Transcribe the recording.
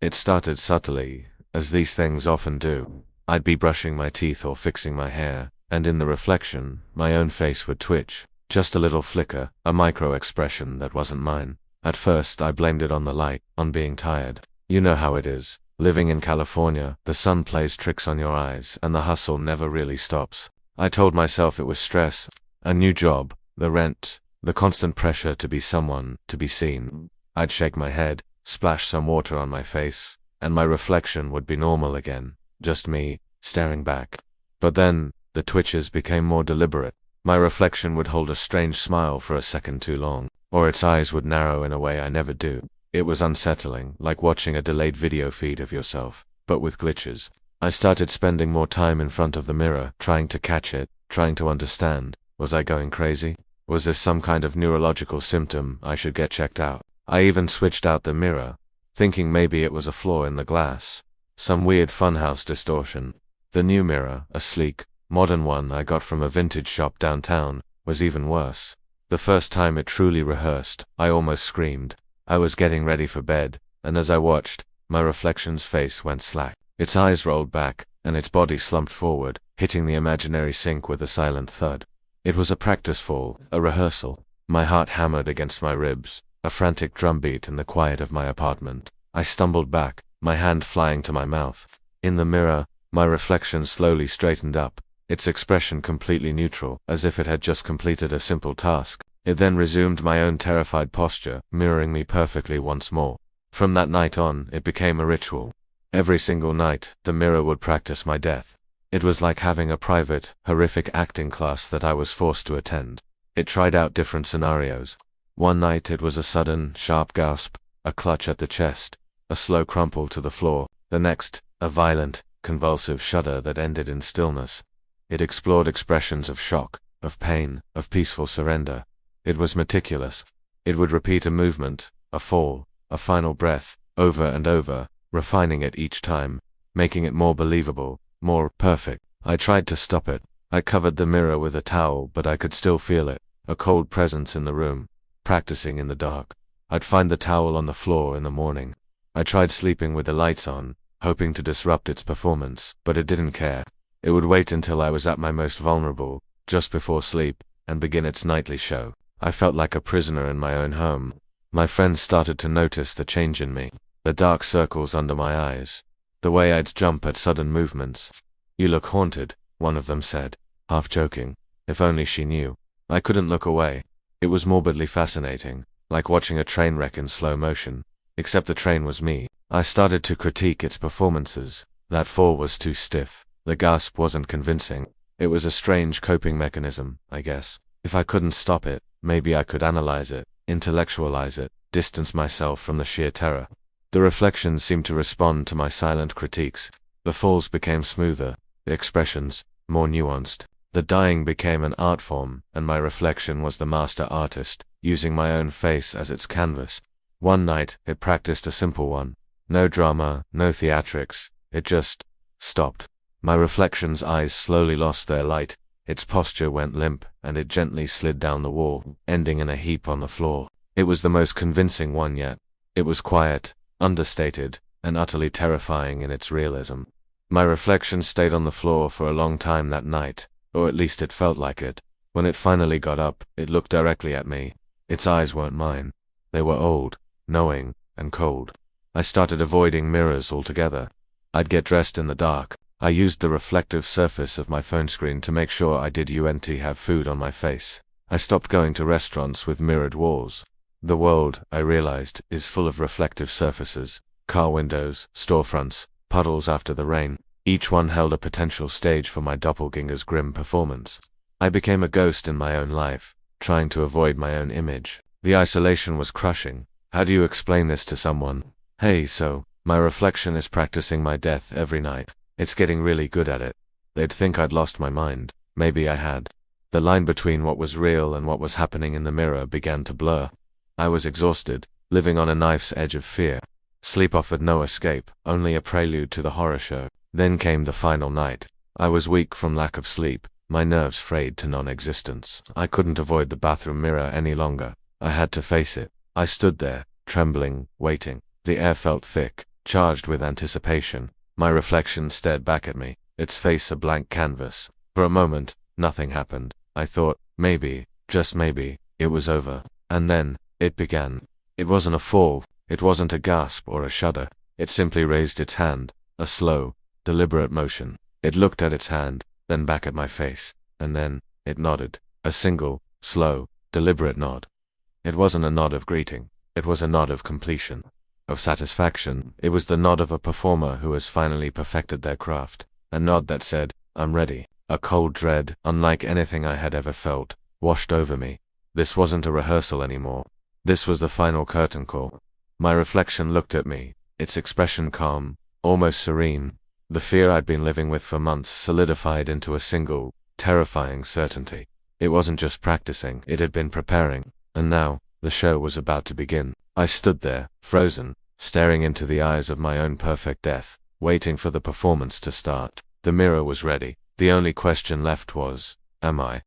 It started subtly, as these things often do. I'd be brushing my teeth or fixing my hair, and in the reflection, my own face would twitch. Just a little flicker, a micro-expression that wasn't mine. At first, I blamed it on the light, on being tired. You know how it is. Living in California, the sun plays tricks on your eyes, and the hustle never really stops. I told myself it was stress, a new job, the rent, the constant pressure to be someone, to be seen. I'd shake my head, splash some water on my face, and my reflection would be normal again, just me, staring back. But then, the twitches became more deliberate. My reflection would hold a strange smile for a second too long, or its eyes would narrow in a way I never do. It was unsettling, like watching a delayed video feed of yourself, but with glitches. I started spending more time in front of the mirror, trying to catch it, trying to understand. Was I going crazy? Was this some kind of neurological symptom I should get checked out? I even switched out the mirror, thinking maybe it was a flaw in the glass. Some weird funhouse distortion. The new mirror, a sleek, modern one I got from a vintage shop downtown, was even worse. The first time it truly rehearsed, I almost screamed. I was getting ready for bed, and as I watched, my reflection's face went slack. Its eyes rolled back, and its body slumped forward, hitting the imaginary sink with a silent thud. It was a practice fall, a rehearsal. My heart hammered against my ribs, a frantic drumbeat in the quiet of my apartment. I stumbled back, my hand flying to my mouth. In the mirror, my reflection slowly straightened up, its expression completely neutral, as if it had just completed a simple task. It then resumed my own terrified posture, mirroring me perfectly once more. From that night on, it became a ritual. Every single night, the mirror would practice my death. It was like having a private, horrific acting class that I was forced to attend. It tried out different scenarios. One night it was a sudden, sharp gasp, a clutch at the chest, a slow crumple to the floor. The next, a violent, convulsive shudder that ended in stillness. It explored expressions of shock, of pain, of peaceful surrender. It was meticulous. It would repeat a movement, a fall, a final breath, over and over, refining it each time, making it more believable, more perfect. I tried to stop it. I covered the mirror with a towel, but I could still feel it, a cold presence in the room, practicing in the dark. I'd find the towel on the floor in the morning. I tried sleeping with the lights on, hoping to disrupt its performance, but it didn't care. It would wait until I was at my most vulnerable, just before sleep, and begin its nightly show. I felt like a prisoner in my own home. My friends started to notice the change in me, the dark circles under my eyes, the way I'd jump at sudden movements. "You look haunted," one of them said, half joking. If only she knew. I couldn't look away. It was morbidly fascinating, like watching a train wreck in slow motion. Except the train was me. I started to critique its performances. That fall was too stiff. The gasp wasn't convincing. It was a strange coping mechanism, I guess. If I couldn't stop it, maybe I could analyze it, intellectualize it, distance myself from the sheer terror. The reflections seemed to respond to my silent critiques. The falls became smoother, the expressions more nuanced. The dying became an art form, and my reflection was the master artist, using my own face as its canvas. One night, it practiced a simple one. No drama, no theatrics. It just stopped. My reflection's eyes slowly lost their light. Its posture went limp, and it gently slid down the wall, ending in a heap on the floor. It was the most convincing one yet. It was quiet, understated, and utterly terrifying in its realism. My reflection stayed on the floor for a long time that night, or at least it felt like it. When it finally got up, it looked directly at me. Its eyes weren't mine. They were old, knowing, and cold. I started avoiding mirrors altogether. I'd get dressed in the dark. I used the reflective surface of my phone screen to make sure I didn't have food on my face. I stopped going to restaurants with mirrored walls. The world, I realized, is full of reflective surfaces. Car windows, storefronts, puddles after the rain. Each one held a potential stage for my doppelganger's grim performance. I became a ghost in my own life, trying to avoid my own image. The isolation was crushing. How do you explain this to someone? Hey, so, my reflection is practicing my death every night. It's getting really good at it. They'd think I'd lost my mind. Maybe I had. The line between what was real and what was happening in the mirror began to blur. I was exhausted, living on a knife's edge of fear. Sleep offered no escape, only a prelude to the horror show. Then came the final night. I was weak from lack of sleep, my nerves frayed to non-existence. I couldn't avoid the bathroom mirror any longer. I had to face it. I stood there, trembling, waiting. The air felt thick, charged with anticipation. My reflection stared back at me, its face a blank canvas. For a moment, nothing happened. I thought, maybe, just maybe, it was over. And then, it began. It wasn't a fall, it wasn't a gasp or a shudder. It simply raised its hand, a slow, deliberate motion. It looked at its hand, then back at my face, and then, it nodded. A single, slow, deliberate nod. It wasn't a nod of greeting, it was a nod of completion, of satisfaction. It was the nod of a performer who has finally perfected their craft. A nod that said, I'm ready. A cold dread, unlike anything I had ever felt, washed over me. This wasn't a rehearsal anymore. This was the final curtain call. My reflection looked at me, its expression calm, almost serene. The fear I'd been living with for months solidified into a single, terrifying certainty. It wasn't just practicing, it had been preparing. And now, the show was about to begin. I stood there, frozen, staring into the eyes of my own perfect death, waiting for the performance to start. The mirror was ready. The only question left was, am I?